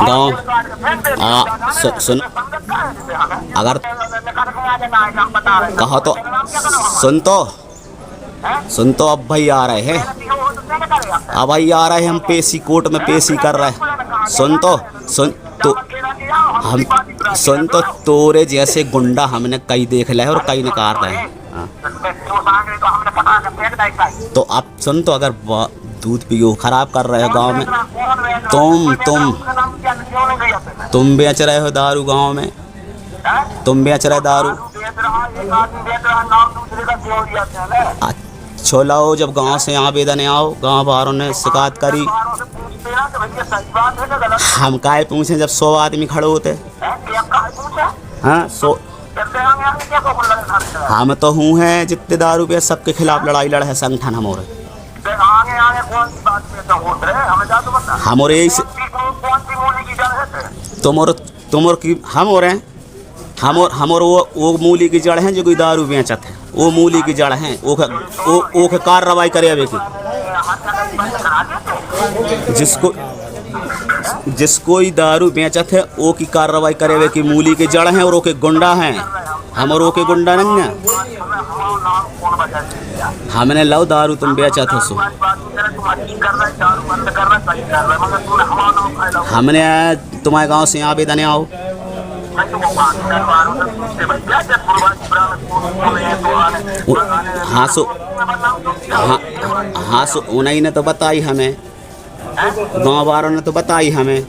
गाँव सुन, अगर कहो तो सुन तो अब भाई आ रहे हैं, अब भाई आ रहे हैं, हम पेशी कोर्ट में पेशी कर रहे हैं। सुन तो तोरे जैसे गुंडा हमने कई देख लिया है और कई निकाल रहे हैं। तो अब सुन तो, अगर दूध पियो खराब कर रहे हो गांव में, तुम बेच रहे हो दारू गांव में, तुम बेच रहे दारू। अच्छा लाओ, जब गांव से आवेदन आओ, गांव वालों ने शिकायत करी, हम काहे पूछे जब 100 आदमी खड़े होते। हाँ, हम तो हूँ हैं जितने दारू पे सबके खिलाफ लड़ाई लड़े है संगठन हमारे। हमारे तुमर की हम हो रहे हैं, हमर वो मूली की जड़ हैं जो कोई दारू बेचत है, वो मूली की जड़ हैं, वो कार्रवाई करे अबे की। जिसको दारू बेचत है वो की कार्रवाई करे अबे की, मूली की जड़ हैं और वो के गुंडा हैं। हमर वो के गुंडा नहीं है, हमने लो दारू तुम बेचत हो सो, हमने तुम्हारे गांव से आवेदन आओ। हाँ सो उन्हीं ने तो बताई हमें, गांव वालों ने तो बताई हमें,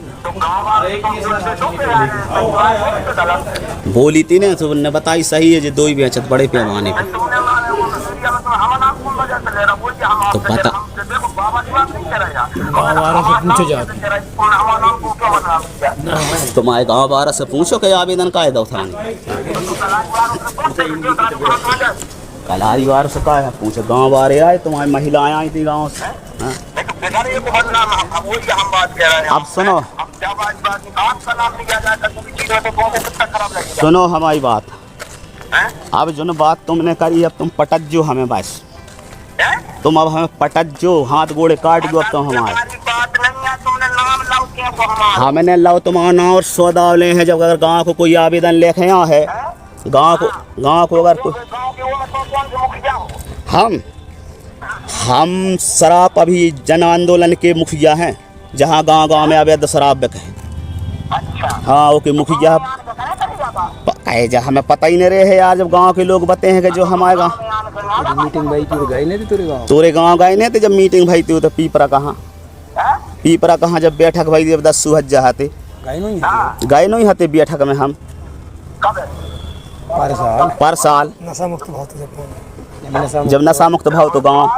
बोली थी ना, तो उन्होंने बताई सही है जो दो ही बेचत बड़े पैमाने पे। तो बता तुम्हारे गाँव वाला से पूछो कि आवेदन का है दो थाने कलारी वार से का है, पूछो गाँव वाले आए, तुम्हारी महिलाएं आई थी गाँव से। अब सुनो हमारी बात, अब जो बात तुमने करी, अब तुम पटक जो हमें, बस तुम अब हमें पटक जो, हाथ गोड़े काट दो। अब तो हमारे हमने लाओ तुम्हारा नाम और 100 दावले हैं। जब अगर गांव को कोई आवेदन लेके यहाँ है, गांव को अगर कोई, हम शराब अभी जन आंदोलन के मुखिया हैं, जहाँ गांव में अवैध शराब बिके। हाँ, ओके मुखिया कहे जा, हमें पता ही नहीं रहे है यार। जब गांव के लोग बताते हैं कि जो हमारे गाँव मीटिंग भाई की गए नहीं थे, तोरे गाँव गए नहीं थे जब मीटिंग भाई थी, तो पीपरा कहाँ जब बैठक भाई जब 10 सुहज्जा हाथे गए नहीं हाथे बैठक में हम पर साल नशा मुक्त भाव, जब नशा मुक्त भाव तो गाँव।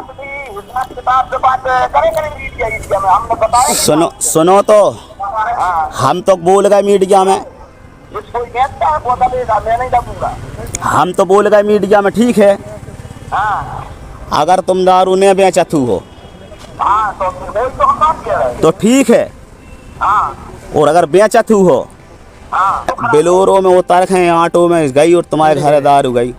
सुनो तो, हम तो बोल गए मीडिया में, हम तो बोल गए मीडिया में, ठीक है। अगर तुम दारू ने बेचत हो तो ठीक है, और अगर बेचत हो बेलोरो में उतर हैं, ऑटो में गई और तुम्हारे घर दारू गई।